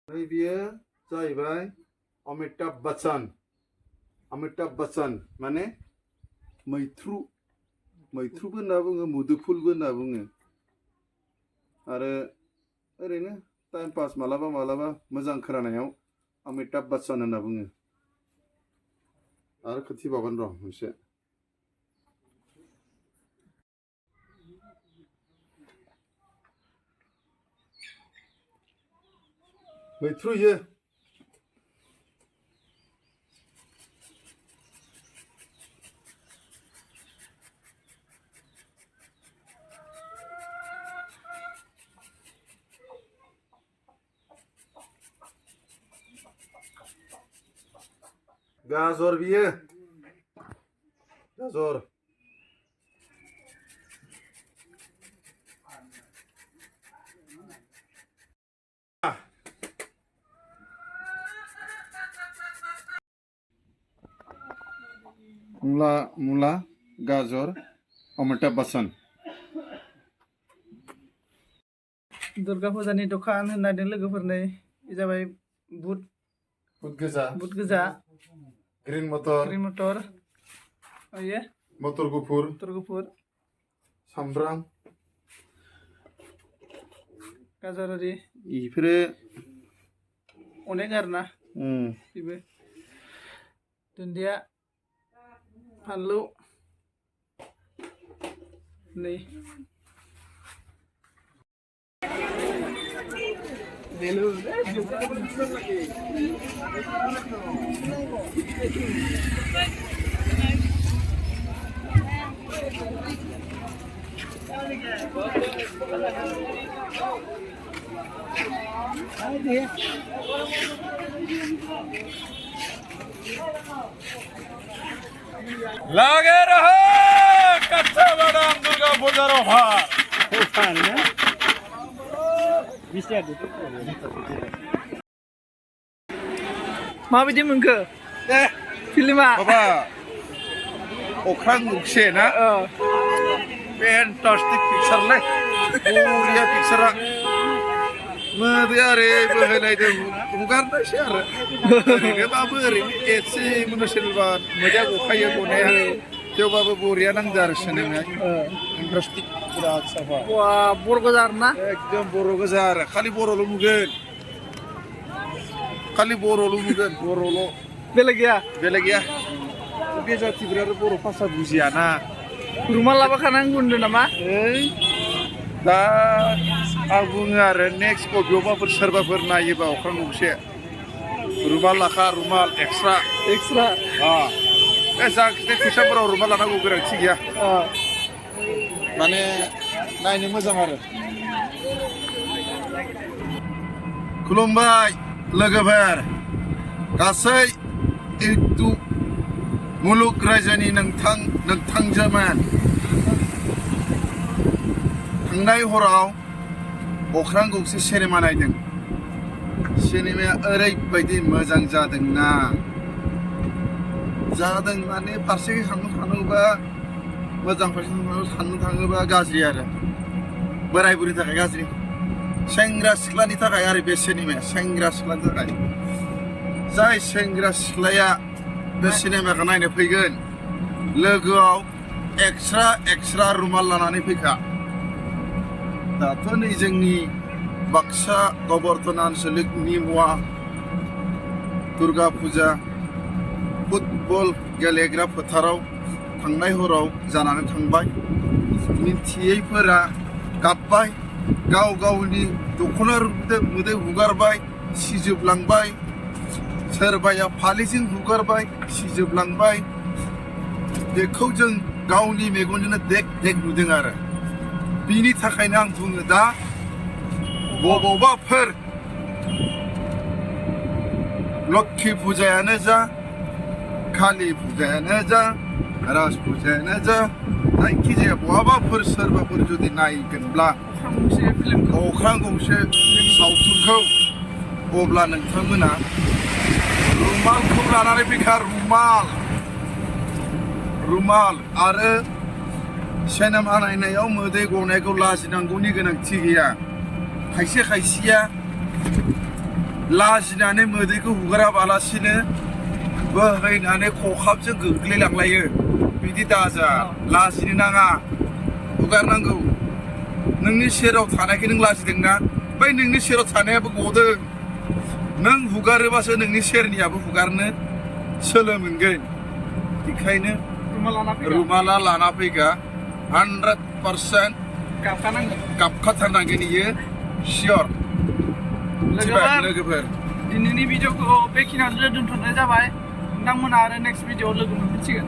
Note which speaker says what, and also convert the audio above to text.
Speaker 1: बियो जाहैबाय अमिताभ बच्चन माने मैथ्रु मैथ्रुबो होनना बुङो मुदुफुलबो होनना बुङो आरो ओरैनो टाइम पास मालाबा मालाबा मोजां खोनानायाव अमिताभ बच्चन होनना बुङो आरो खोथिबावगोन र' मोनसे मैथ्रु ये गाजर बियो गाजर मुला गाजर अमिताभ बच्चन
Speaker 2: दुर्गा फुजानि दखान होननानै लोगोफोरनो जाबाय बुट गोजा
Speaker 1: ग्रीन मटर
Speaker 2: ओयो
Speaker 1: मटर गुफुर सामब्राम
Speaker 2: गाजर आरि
Speaker 1: इफोरो
Speaker 2: अनेक आरोना बेबो दुन्दिया फानलु नै
Speaker 3: लगे रहो कच्चा बादाम दुर्गा पूजा ऑफर
Speaker 2: माबायदि मोनखो फिल्मा
Speaker 1: माबा अख्रां गंसे ना फैन्टास्टिक पिक्चारलै बरिया पिक्चारा मोदै बोहैलायदों हगारनायसै आरो ओरैनोबाबो ओरैनो एसे इमोसनेलबा मोदैया गखायो गनाया थेवबाबो बरिया नांदो आरो सोलोंनाय इन्टारेस्टिं बिराद साफा
Speaker 2: वा बर' गोजा आरोना
Speaker 1: एकदम बर' गोजा आरो खालि बर'ल' नुगोन बर'ल'
Speaker 2: बेलेग गैया
Speaker 1: बे जाथिफोरा आरो बर' भाषा बुजियाना
Speaker 2: रुमाल लाबोखानांगौ होनदों नामा
Speaker 1: दा आं बुङो आरो नेक्स्ट बबेयावबाफोर सोरबाफोर नायोबा अख्रां गंसे रुमाल लाखा रुमाल एक्सट्रा बे जाखिजाया फैसाफोराव रुमाल लानांगौ गोनांथि गैया माने नायनो मोजां आरो खुलुमबाय लोगोफोर गासै इउटुब मुलुग रायजोनि नोंथांजोमोन थांनाय हराव अख्रां गंसे सिनेमा नायदों सिनेमाया ओरैबायदि मोजां जादोंना जादों माने फारसेखै साननो थाङोबा मोजां फारसे साननो थाङोबा गाज्रि आरो बोराय बुरिनि थाखाय गाज्रि सेंग्रा सिख्लानि थाखाय आरो बे सिनेमाया सेंग्रा सिख्लानि थाखाय जाय सेंग्रा सिख्लाया बे सिनेमाखौ नायनो फैगोन लोगोआव एक्सट्रा रुमाल लानानै फैखा दाथ' नै जोंनि बाक्सा गबर्धना आन्सलिक निमुवा दुर्गा पुजा फुटबल गेलेग्रा फोथाराव थांनाय हराव जानानै थांबाय मिथियैफोरा गाबबाय गाव गावनि दख'ना मोदै हुगारबाय सिजोबलांबाय सोरबाया फालिजों हुगारबाय सिजोबलांबाय बेखौ जों गावनि मेगनजोंनो देख नुदों आरो बिनि थाखायनो आं बुङो दा बबावबाफोर लक्ष्मी फुजायानो जा कालि फुजायानो जा राज फुजायानो जा जायखिजाया बहाबाफोर सोरबाफोर जुदि नायगोनब्ला अख्रां गंसे सावथुनखौ अब्ला नोंथांमोना रुमालखौ लानानै फैखा रुमाल आरो सिनेमा नायनायाव मोदै गनायखौ लाजिनांगौनि गोनांथि गैया खायसे खायसेया लाजिनानै मोदैखौ हुगाराबालासिनो बोहैनानै खखाबजों गोग्लैलांलायो बिदि दाजा लाजिनो नाङा हुगारनांगौ नोंनि सेराव थानायखौ नों लाजिदोंना बै नोंनि सेराव थानायाबो गदों नों हुगारोबासो नोंनि सेरनियाबो हुगारनो सोलो मोनगोन बेखायनो रुमाला लाना फैगा 100% गाबखाथारनांगोन इयो सियर लोगोफोर
Speaker 2: दिनैनि भिडिअखौ बेखिनियावनो दोनथ'नाय जाबाय नोंथांमोना आरो नेक्स्ट भिडिअआव लोगो मोनफिनसिगोन